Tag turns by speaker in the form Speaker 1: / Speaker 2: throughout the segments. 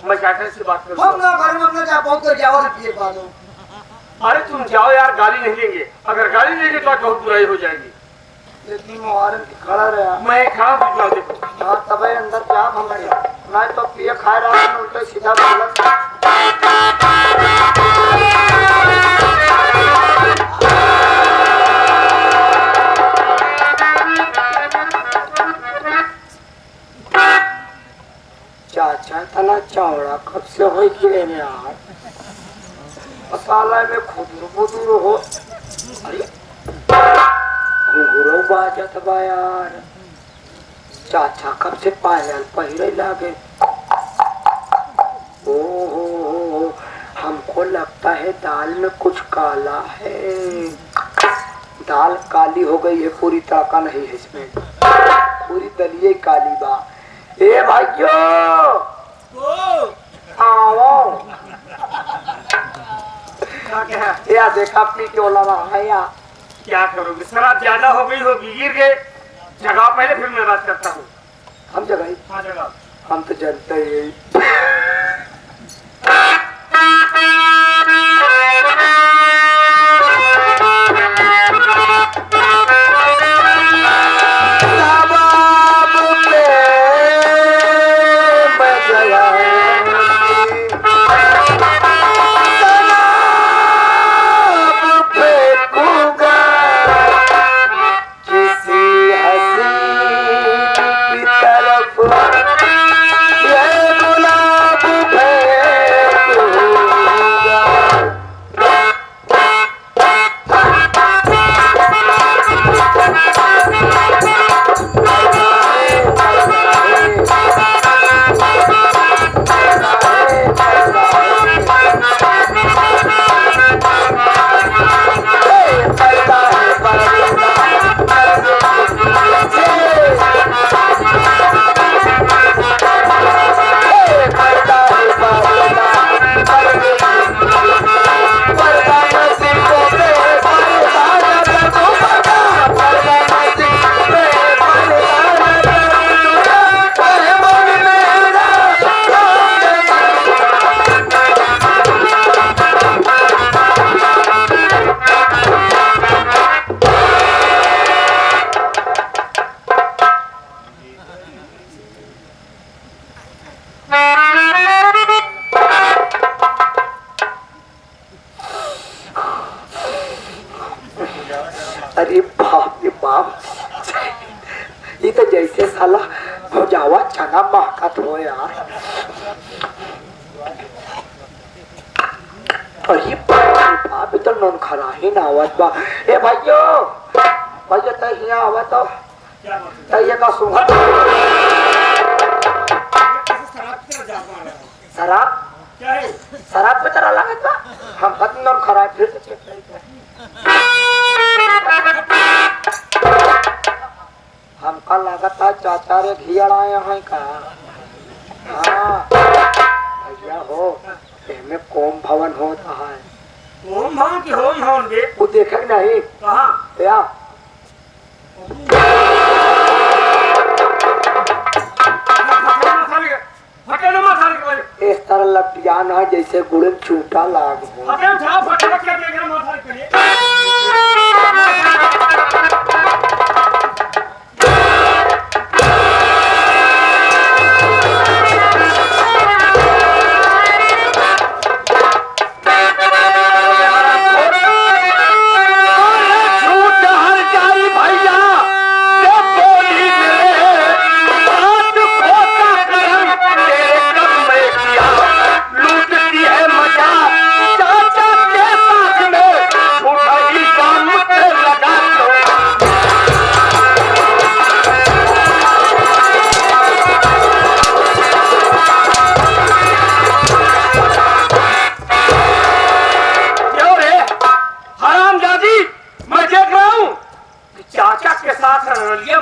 Speaker 1: मैं चाचा से बात करूँ।
Speaker 2: हम ना घर में अपने जा पहुंच कर जाओ फिर बात हो।
Speaker 1: अरे तुम जाओ यार, गाली नहीं लेंगे। अगर गाली लेंगे तो बहुत बुराई हो जाएगी।
Speaker 2: इतनी मुहारत खड़ा रहा
Speaker 1: मैं खड़ा बिल्कुल देखो।
Speaker 2: हाँ तब अंदर क्या हमारे नहीं तो पिए खा रहा है उल्टे सीधा बोला। चाचा तना चौड़ा कब से हो गए यार मसाला में खुदुर बुदुर हो। अरे घुंघरू बाजत बा यार। चाचा कब से पायल पहिरे लागे। ओ हमको लगता है दाल में कुछ काला है। दाल काली हो गई है, पूरी तड़का नहीं है इसमें, पूरी दलिए काली बा। ए भाइयों आओ या देखा पी के ओला रहा है या
Speaker 1: क्या करोगे? शराब ज्यादा हो गई होगी, गिर गए। जगह पहले फिर मैं बात करता हूँ।
Speaker 2: हम जगह
Speaker 1: हाँ जगह
Speaker 2: हम तो जानते ही। अरे बाप रे बाप, ये तो जैसे साला हो जावा चना महकत हो यार। अरे बाप तो नन खरा ही ना आवत बा। ए भाइयों भाइयों तो यहाँ आवा तो ये का सुंघत शराब
Speaker 1: क्या है?
Speaker 2: शराब पे तरह लगत बा। हम खत नन खरा फिर से चेक करेंगे। हमका लगता चाचा रे घियाड़ाए हैं का। हाँ भैया हो में कोम भवन होता है।
Speaker 1: होम भवन की होम भवन के
Speaker 2: वो देखे नहीं
Speaker 1: कहाँ?
Speaker 2: क्या इस तरह लटियान है जैसे गुड़ छूटा लाग हो।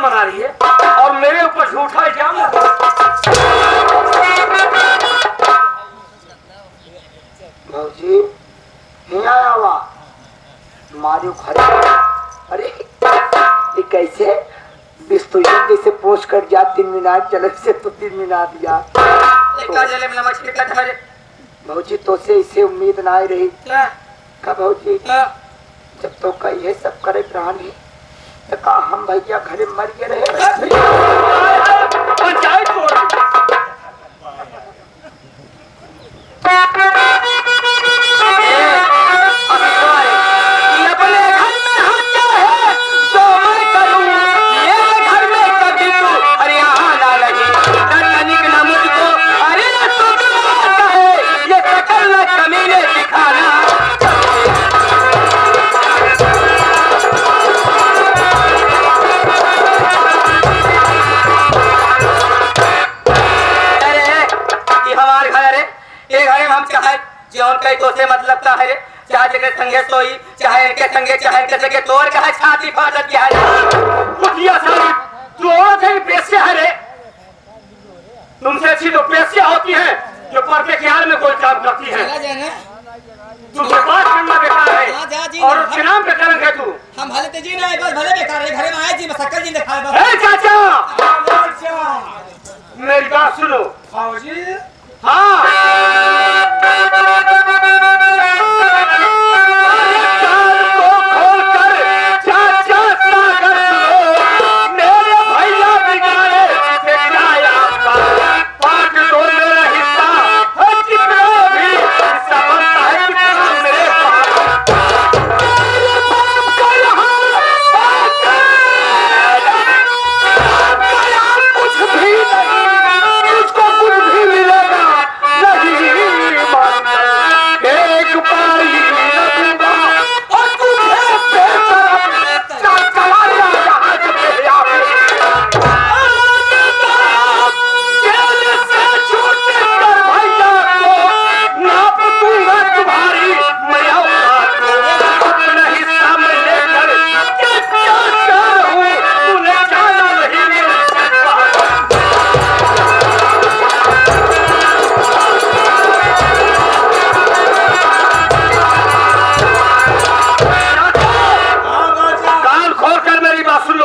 Speaker 1: मना रही है और मेरे ऊपर झूठा इल्जाम लगा।
Speaker 2: भाजी यहाँ आवा मारू खड़े। अरे ये कैसे बिस्तुजन जैसे पोछ कर जा 3 मिनट चले से तो 3 मिनट यार।
Speaker 3: का जले में नमक छिड़का था रे।
Speaker 2: भौजी तो से इसे उम्मीद ना आई रही
Speaker 3: क्या
Speaker 2: का भौजी
Speaker 3: क्या
Speaker 2: जब तो कही है सब करे प्राणी तो का हम भैया घरे मर गए रहे
Speaker 1: पंचायत हो
Speaker 3: मतलब है चाहे जगह संगे सोई चाहे के संगे चाहे के संगे तोड़ का है छाती फाटत की है
Speaker 1: कुटिया साहब तू औरत है पैसे है रे तुमसे अच्छी तो पैसे होती है जो पर्दे के हाल में कोई काम करती है तुमसे बात करना बेकार है और उसके नाम पे कलंक है तू
Speaker 3: हम भले तेजी ना बस भले बेकार है घरे में आए जी मसक्कल जी दिखाए बस
Speaker 1: ए चाचा मेरी बात सुनो
Speaker 3: फौजी
Speaker 1: हाँ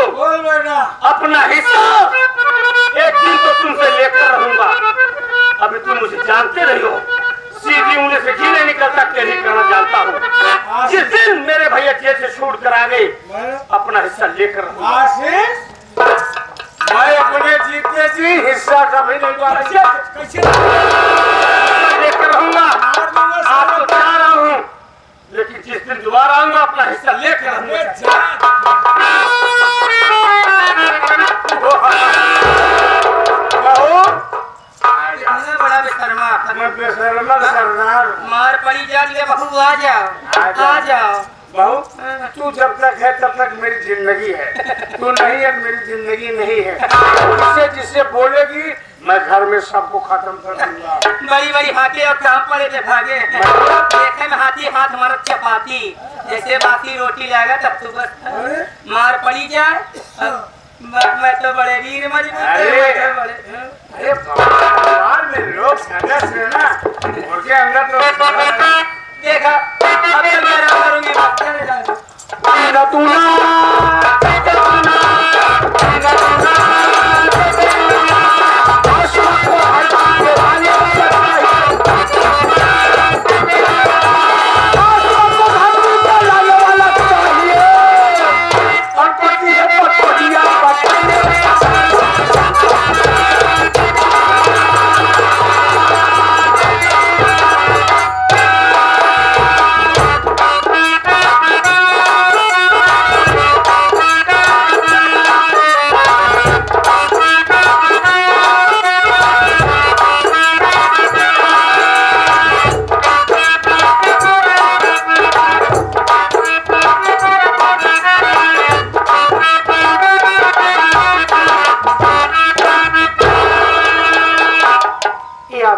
Speaker 1: अपना हिस्सा एक दिन तो तुमसे लेकर रहूंगा अभी तुम मुझे जानते नहीं हो सीधी उंगली से घी नहीं निकलता तेरी करना जानता हूँ जिस दिन मेरे भैया जेल से छूट कर आ गए अपना हिस्सा लेकर रहूंगा
Speaker 2: मैं अपने जीते जी हिस्सा कभी नहीं दूंगा
Speaker 1: लेकर रहूंगा आज तो जा रहा हूँ लेकिन जिस दिन दोबारा आऊंगा अपना हिस्सा लेकर रहूंगा
Speaker 3: बड़ा बेशर्मा
Speaker 2: सरदार
Speaker 3: मार पड़ी जा ले बहू आ जाओ
Speaker 2: बहू तू जब तक है तब तक मेरी जिंदगी है तू नहीं है मेरी जिंदगी नहीं है जिससे जिससे बोलेगी मैं घर में सबको खत्म कर दूंगा
Speaker 3: बड़ी बड़ी हाथी और काम पड़े थे भागे देखे में हाथी हाथ हमारा चपाती जैसे बाकी रोटी लाएगा तब तू बस मार पड़ी जाए मैं तो बड़े वीर
Speaker 2: अरे भगवान में लोग सदस्य है ना उनके अंदर तो
Speaker 3: देखा अब तो मैं आराम करूंगी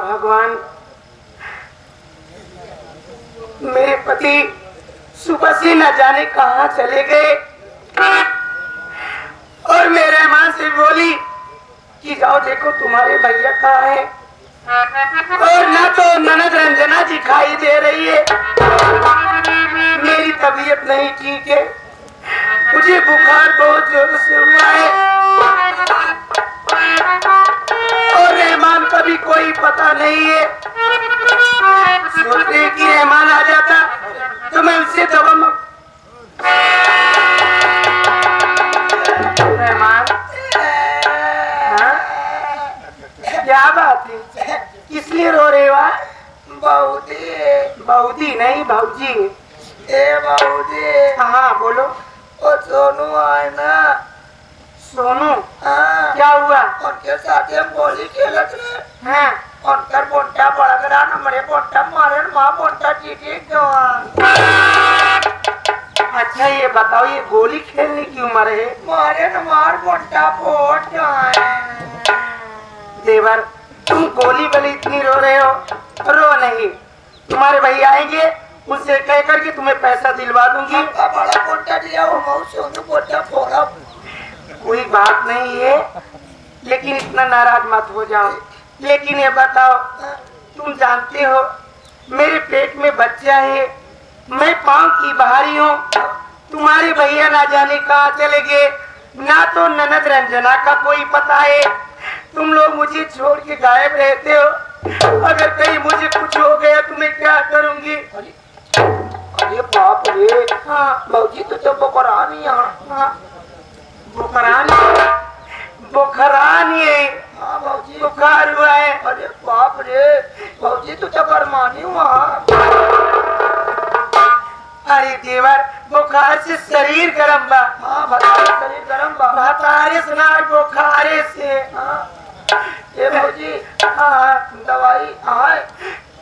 Speaker 2: भगवान मेरे पति सुबह से न जाने कहाँ चले गए और मेरे माँ से बोली कि जाओ देखो तुम्हारे भैया कहाँ है और ना तो ननद रंजना दिखाई दे रही है। मेरी तबीयत नहीं ठीक है, मुझे बुखार बहुत जोर से हुआ है और रहमान का भी कोई पता नहीं। देवा?
Speaker 3: बहुदी।
Speaker 2: बहुदी नहीं भौजी।
Speaker 3: ए बहुदी।
Speaker 2: हाँ बोलो।
Speaker 3: ओ सोनू आए ना।
Speaker 2: सोनू?
Speaker 3: हाँ।
Speaker 2: क्या हुआ?
Speaker 3: उनके साथ हम गोली खेलत रहे।
Speaker 2: हाँ।
Speaker 3: उनकर बोंटा बड़ा करा ना, मेरे बोंटा मारे न, माँ बोंटा जीती गवा।
Speaker 2: अच्छा ये बताओ, ये गोली खेलने की उम्र है?
Speaker 3: मारे न मार बोंटा फोड़ जाए।
Speaker 2: देवर तुम गोली वाली इतनी रो रहे हो, रो नहीं, तुम्हारे भैया आएंगे, उनसे कह करके तुम्हें पैसा दिलवा दूंगी।
Speaker 3: बड़ा बोंटा दिया वो मऊ सोनू बोंटा फोड़ा।
Speaker 2: कोई बात नहीं है, लेकिन इतना नाराज मत हो जाओ। लेकिन ये बताओ, तुम जानते हो मेरे पेट में बच्चा है, मैं पाँव की बाहरी हूँ, तुम्हारे भैया ना जाने कहाँ चले गए, ना तो ननद रंजना का कोई पता है, तुम लोग मुझे छोड़ के गायब रहते हो। अगर कहीं मुझे कुछ हो गया तो मैं क्या करूँगी?
Speaker 3: अरे बाप रे।
Speaker 2: हाँ
Speaker 3: मौजी तो बुखारान ही यहाँ।
Speaker 2: हाँ बुखारान, बुखारान है।
Speaker 3: हाँ मौजी
Speaker 2: बुखार हुआ है।
Speaker 3: अरे बाप रे, मौजी तो गरमानी वहाँ।
Speaker 2: अरे देवर, बुखार से शरीर गरम बा।
Speaker 3: हाँ बताओ, शरीर गरम बा।
Speaker 2: बुखारे सुना, बुखारे से।
Speaker 3: हाँ ये मौजी
Speaker 2: हाँ
Speaker 3: दवाई आए।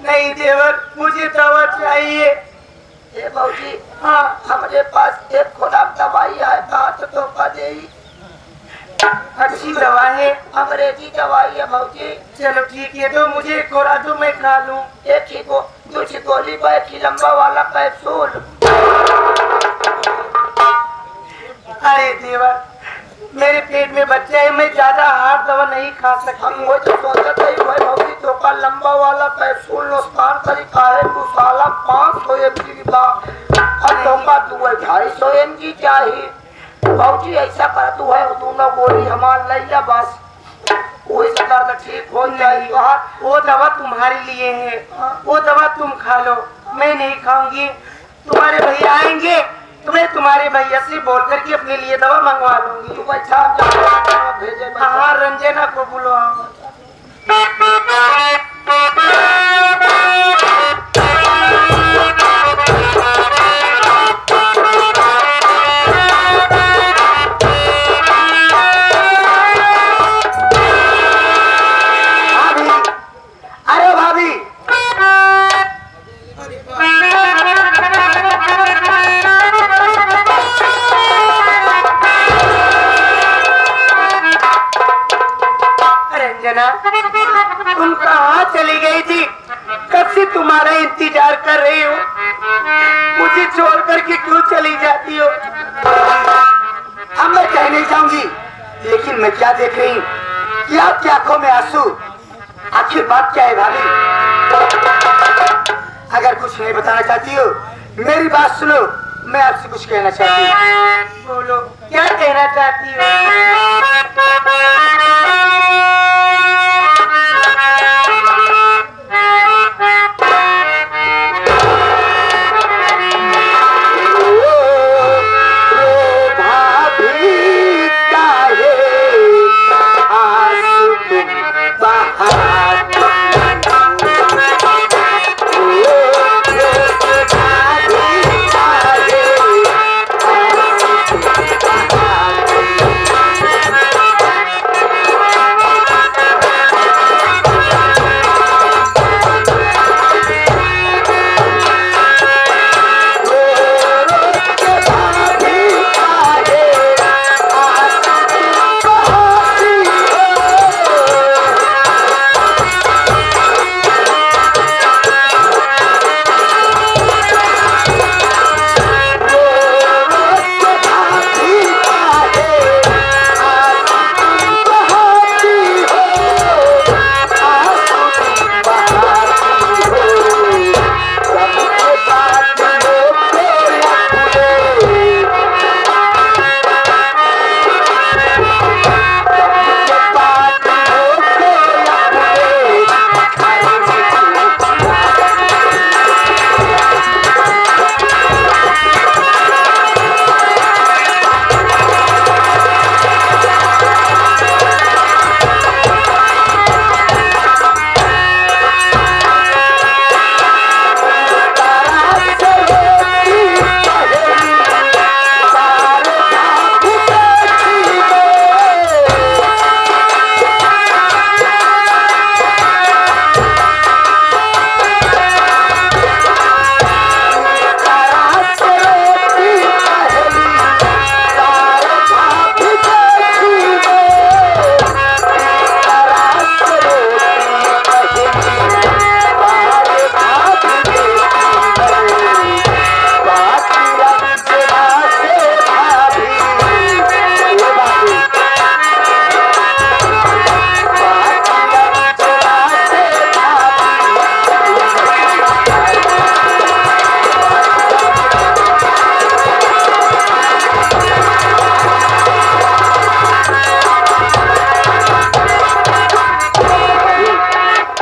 Speaker 2: नहीं देवर, मुझे दवा चाहिए।
Speaker 3: ये मौजी
Speaker 2: हाँ
Speaker 3: हमारे पास एक खुराक दवाई है, कहाँ तो तोहफा दे।
Speaker 2: अच्छी दवा है,
Speaker 3: अंग्रेजी दवाई है मौजी।
Speaker 2: चलो ठीक है, तो मुझे खोरा दो, मैं खा लूं।
Speaker 3: एक ही को दूसरी गोली बैठ की लंबा वाला कैप्सूल।
Speaker 2: अरे देवर, मेरे पेट में बच्चा है, मैं ज्यादा हार्ड दवा नहीं खा
Speaker 3: हम
Speaker 2: सकती।
Speaker 3: वो तो सोचते ही भाई मौजी तो का लंबा वाला कैप्सूल नुकसान तरीका है, तू साला 500 mg की बात और तोहफा तू 250 mg चाहिए। मौजी ऐसा कर, तू है दोनों गोली हमार ले जा बस, कोई से दर्द ठीक हो जाए।
Speaker 2: वो दवा तुम्हारे लिए है, वो दवा तुम खा लो, मैं नहीं खाऊंगी। तुम्हारे भैया आएंगे तो मैं तुम्हारे भैया से बोल करके अपने लिए दवा मंगवा लूंगी।
Speaker 3: तू अच्छा भेजे।
Speaker 2: हाँ रंजना को बुलवाओ। तुम कहाँ चली गई थी? कब से तुम्हारा इंतजार कर रही हूँ, मुझे छोड़ करके क्यों चली जाती हो? अब मैं कह नहीं चाहूंगी, लेकिन मैं क्या देख रही हूँ कि आपकी आंखों में आंसू, आखिर बात क्या है भाभी? अगर कुछ नहीं बताना चाहती हो, मेरी बात सुनो, मैं आपसे कुछ कहना चाहती हूँ। बोलो, क्या कहना चाहती हो?